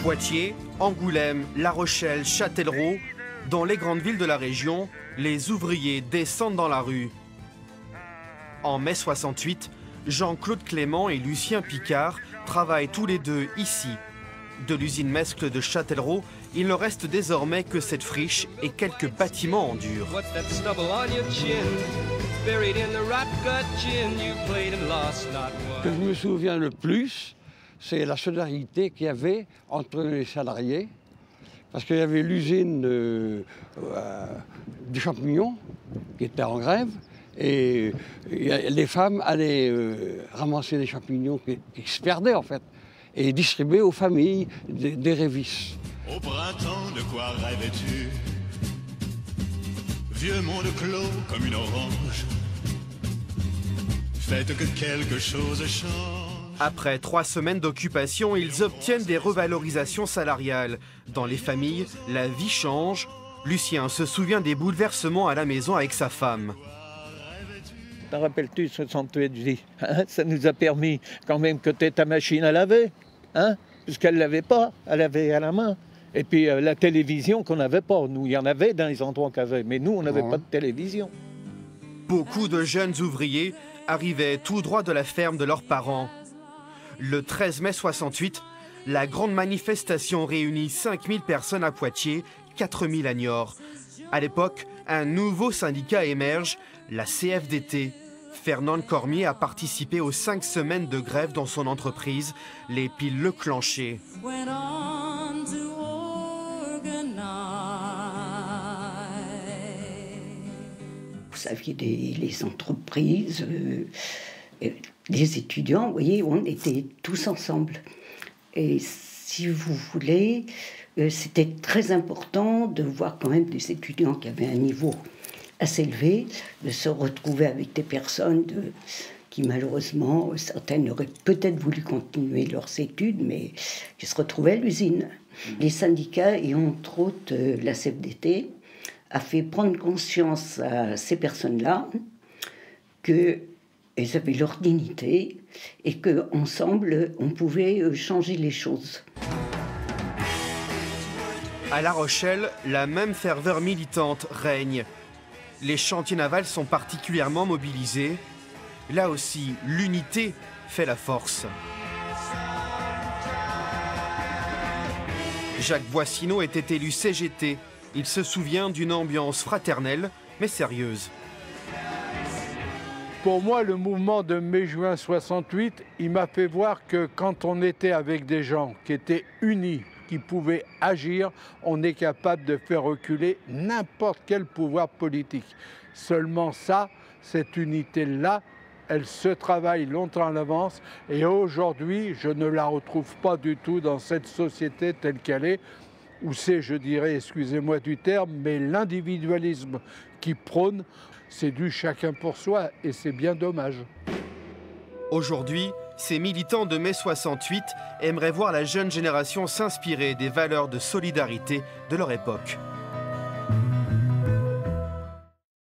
Poitiers, Angoulême, La Rochelle, Châtellerault, dans les grandes villes de la région, les ouvriers descendent dans la rue. En mai 68, Jean-Claude Clément et Lucien Picard travaillent tous les deux ici. De l'usine Mescle de Châtellerault, il ne reste désormais que cette friche et quelques bâtiments en dur. Ce que je me souviens le plus, c'est la solidarité qu'il y avait entre les salariés. Parce qu'il y avait l'usine du champignon qui était en grève. Et les femmes allaient ramasser des champignons qui se perdaient en fait. Et distribuer aux familles des révices. Au printemps, de quoi rêvais-tu? Vieux monde clos comme une orange. Faites que quelque chose change. Après 3 semaines d'occupation, ils obtiennent des revalorisations salariales. Dans les familles, la vie change. Lucien se souvient des bouleversements à la maison avec sa femme. T'en rappelles-tu, 68, je dis, hein, ça nous a permis quand même que tu aies ta machine à laver, hein, puisqu'elle ne l'avait pas, elle avait à la main. Et puis la télévision qu'on n'avait pas, nous, il y en avait dans les endroits qu'on avait, mais nous, on n'avait pas de télévision. Beaucoup de jeunes ouvriers arrivaient tout droit de la ferme de leurs parents. Le 13 mai 68, la grande manifestation réunit 5000 personnes à Poitiers, 4000 à Niort. À l'époque, un nouveau syndicat émerge, la CFDT. Fernande Cormier a participé aux 5 semaines de grève dans son entreprise, les Piles Leclancher. Vous saviez, les entreprises, les étudiants, vous voyez, on était tous ensemble. Et si vous voulez, c'était très important de voir quand même des étudiants qui avaient un niveau assez élevé, de se retrouver avec des personnes qui malheureusement, certaines auraient peut-être voulu continuer leurs études, mais qui se retrouvaient à l'usine. Les syndicats, et entre autres la CFDT, a fait prendre conscience à ces personnes-là qu'elles avaient leur dignité et qu'ensemble, on pouvait changer les choses. À La Rochelle, la même ferveur militante règne. Les chantiers navals sont particulièrement mobilisés. Là aussi, l'unité fait la force. Jacques Boissineau était élu CGT. Il se souvient d'une ambiance fraternelle, mais sérieuse. Pour moi, le mouvement de mai-juin 68, il m'a fait voir que quand on était avec des gens qui étaient unis, qui pouvaient agir, on est capable de faire reculer n'importe quel pouvoir politique. Seulement ça, cette unité-là, elle se travaille longtemps à l'avance et aujourd'hui, je ne la retrouve pas du tout dans cette société telle qu'elle est, où c'est, je dirais, excusez-moi du terme, mais l'individualisme qui prône, c'est du chacun pour soi et c'est bien dommage. Aujourd'hui, ces militants de mai 68 aimeraient voir la jeune génération s'inspirer des valeurs de solidarité de leur époque.